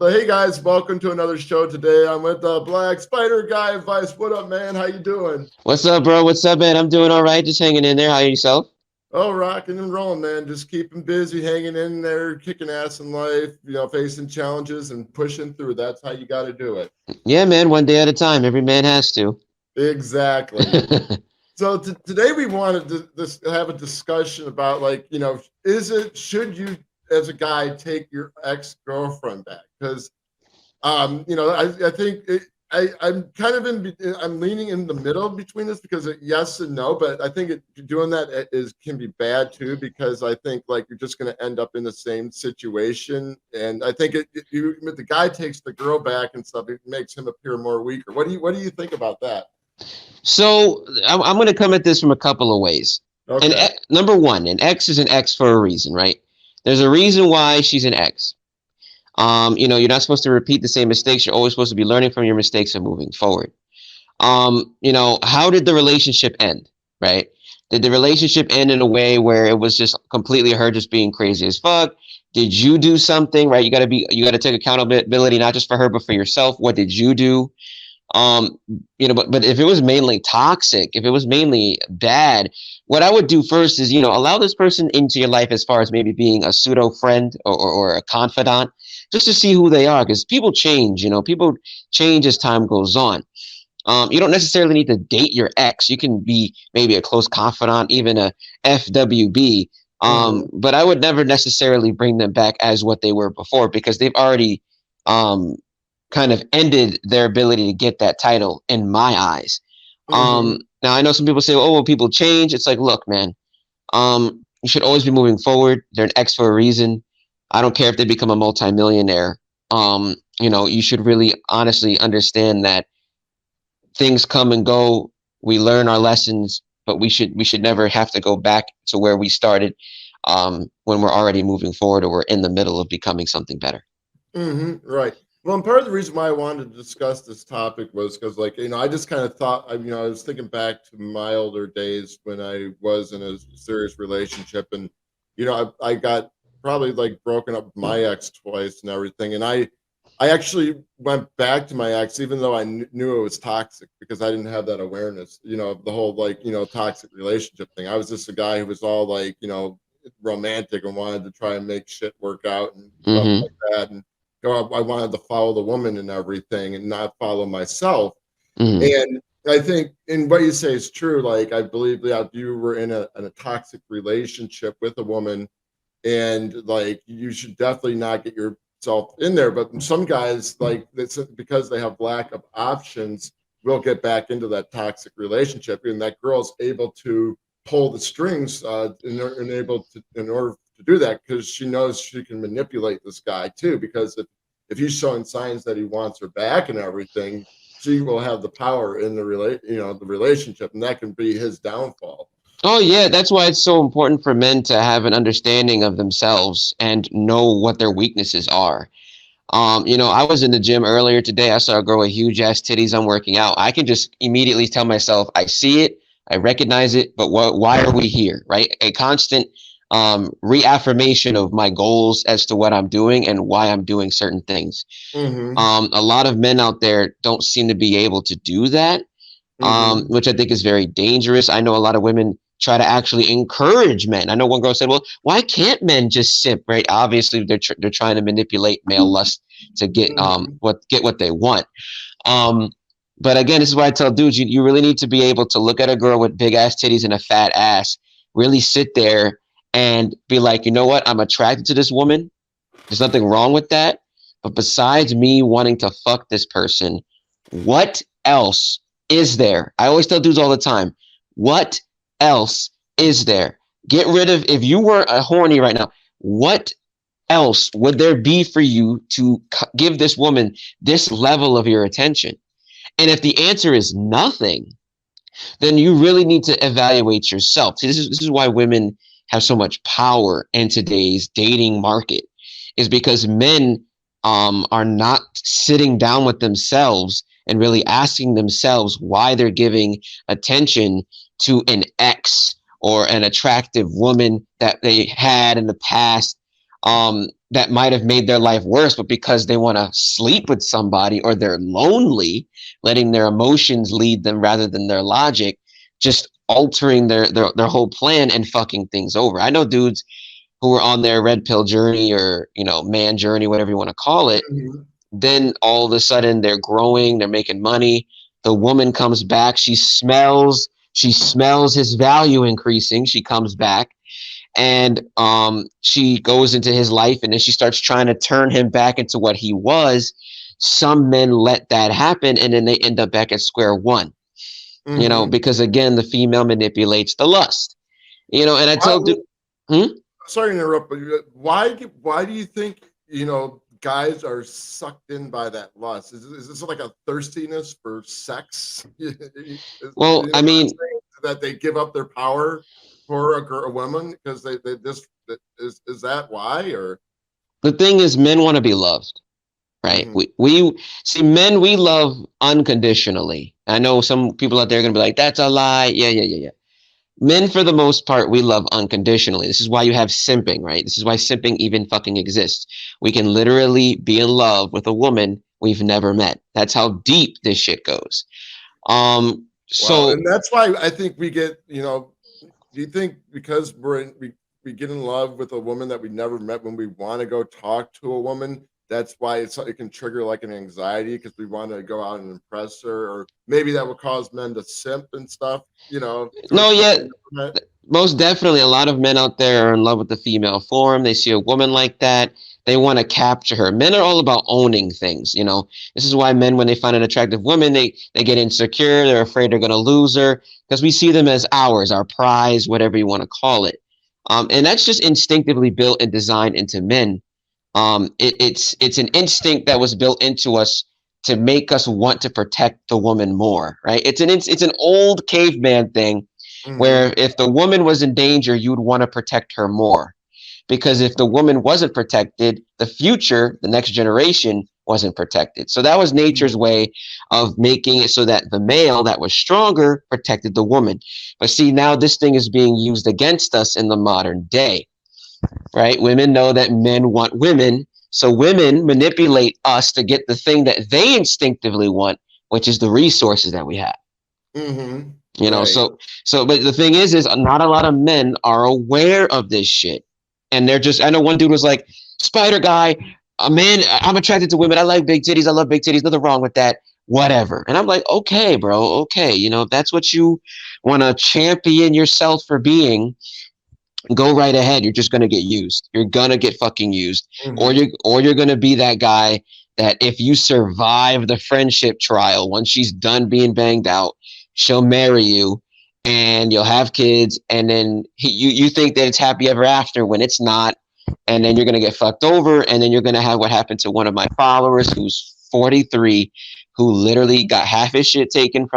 Hey guys, welcome to another show today. I'm with the Black Spider Guy Vice. What up, man? How you doing? What's up, bro? What's up, man? I'm doing all right. Just hanging in there. How are yourself? Oh, rocking and rolling, man. Just keeping busy, hanging in there, kicking ass in life, facing challenges and pushing through. That's how you got to do it. Yeah, man. One day at a time. Every man has to. Exactly. So today we wanted to have a discussion about should you as a guy take your ex-girlfriend back? Because I think I'm kind of I'm leaning in the middle between this because yes and no, but I think doing that can be bad too because I think like you're just going to end up in the same situation, and I think if the guy takes the girl back and stuff, it makes him appear more weaker. What do you think about that? So I'm going to come at this from a couple of ways. Okay. Number one, an ex is an ex for a reason, right? There's a reason why she's an ex. You're not supposed to repeat the same mistakes. You're always supposed to be learning from your mistakes and moving forward. How did the relationship end, right? Did the relationship end in a way where it was just completely her just being crazy as fuck? Did you do something, right? You got to take accountability, not just for her, but for yourself. What did you do? um but if it was mainly toxic, if it was mainly bad, what I would do first is allow this person into your life as far as maybe being a pseudo friend or a confidant, just to see who they are, because people change. People change as time goes on. You don't necessarily need to date your ex. You can be maybe a close confidant, even a FWB. Hmm. But I would never necessarily bring them back as what they were before, because they've already um, kind of ended their ability to get that title in my eyes. Hmm. Now I know some people say, "Oh, well, people change." It's like, look, man, you should always be moving forward. They're an ex for a reason. I don't care if they become a multimillionaire. You should really honestly understand that things come and go. We learn our lessons, but we should never have to go back to where we started when we're already moving forward or we're in the middle of becoming something better. Right. Well, and part of the reason why I wanted to discuss this topic was because, like, I just kind of thought, I was thinking back to my older days when I was in a serious relationship, and I got probably like broken up with my ex twice and everything, and I actually went back to my ex even though I knew it was toxic because I didn't have that awareness, of the whole like toxic relationship thing. I was just a guy who was all like romantic and wanted to try and make shit work out and stuff Mm-hmm. like that, and I wanted to follow the woman and everything and not follow myself. Mm-hmm. And I think, and what you say is true. Like, I believe that you were in a toxic relationship with a woman, and like, you should definitely not get yourself in there. But some guys, like, that's because they have lack of options, will get back into that toxic relationship, and that girl's able to pull the strings in order to do that because she knows she can manipulate this guy too. Because if he's showing signs that he wants her back and everything, she will have the power in the relationship, and that can be his downfall. Oh yeah, that's why it's so important for men to have an understanding of themselves and know what their weaknesses are. I was in the gym earlier today. I saw a girl with huge ass titties. I'm working out. I can just immediately tell myself, I see it, I recognize it, but why are we here? Right? A constant reaffirmation of my goals as to what I'm doing and why I'm doing certain things. Mm-hmm. A lot of men out there don't seem to be able to do that, Mm-hmm. which I think is very dangerous. I know a lot of women try to actually encourage men. I know one girl said, "Well, why can't men just simp?" Right? Obviously, they're trying to manipulate male lust to Mm-hmm. get what they want. Um, but again, this is why I tell dudes, you really need to be able to look at a girl with big ass titties and a fat ass, really sit there and be like, you know what? I'm attracted to this woman. There's nothing wrong with that. But besides me wanting to fuck this person, what else is there? I always tell dudes all the time, what else is there? Get rid of, if you were a horny right now, what else would there be for you to give this woman this level of your attention? And if the answer is nothing, then you really need to evaluate yourself. See, this is why women have so much power in today's dating market, is because men are not sitting down with themselves and really asking themselves why they're giving attention to an ex or an attractive woman that they had in the past. that might have made their life worse, but because they want to sleep with somebody or they're lonely, letting their emotions lead them rather than their logic, just altering their whole plan and fucking things over. I know dudes who are on their red pill journey or, man journey, whatever you want to call it. Mhm. Then all of a sudden they're growing, they're making money. The woman comes back, she smells his value increasing. She comes back and she goes into his life and then she starts trying to turn him back into what he was. Some men let that happen and then they end up back at square one, Mhm. because again, the female manipulates the lust, and I tell dude, Why- hmm? Sorry to interrupt, but why do you think guys are sucked in by that lust? Is this like a thirstiness for sex? You know Well, what I I'm mean, saying? That they give up their power for a woman because they just is that why or? the thing is, men want to be loved, right? Mhm. We see men, we love unconditionally. I know some people out there are gonna be like, that's a lie. Yeah, yeah, yeah, yeah. Men, for the most part, we love unconditionally. This is why you have simping, right? This is why simping even fucking exists. We can literally be in love with a woman we've never met. That's how deep this shit goes. Wow, So and that's why I think we get, do you think because we get in love with a woman that we never met when we want to go talk to a woman, that's why it can trigger like an anxiety because we want to go out and impress her, or maybe that will cause men to simp and stuff, no, towards women yeah, we never met. most definitely, a lot of men out there are in love with the female form. They see a woman like that. They want to capture her. Men are all about owning things. This is why men, when they find an attractive woman, they get insecure. They're afraid they're going to lose her because we see them as ours, our prize, whatever you want to call it. And that's just instinctively built and designed into men. It's an instinct that was built into us to make us want to protect the woman more, right? It's an old caveman thing where Hmm. if the woman was in danger, you would want to protect her more. Because if the woman wasn't protected, the future, the next generation, wasn't protected. So that was nature's way of making it so that the male that was stronger protected the woman. But see, now this thing is being used against us in the modern day, right? Women know that men want women. So women manipulate us to get the thing that they instinctively want, which is the resources that we have. Hmm. You know, Right. so but the thing is not a lot of men are aware of this shit. And they're just, I know one dude was like, Spider Guy, a man, I'm attracted to women. I like big titties. I love big titties. Nothing wrong with that. Whatever. And I'm like, okay, bro, okay. If that's what you want to champion yourself for being, go right ahead. You're just gonna get used. You're gonna get fucking used, or Hmm. you're gonna be that guy that if you survive the friendship trial, once she's done being banged out, she'll marry you, and you'll have kids, and then you think that it's happy ever after when it's not, and then you're gonna get fucked over, and then you're gonna have what happened to one of my followers who's 43, who literally got half his shit taken from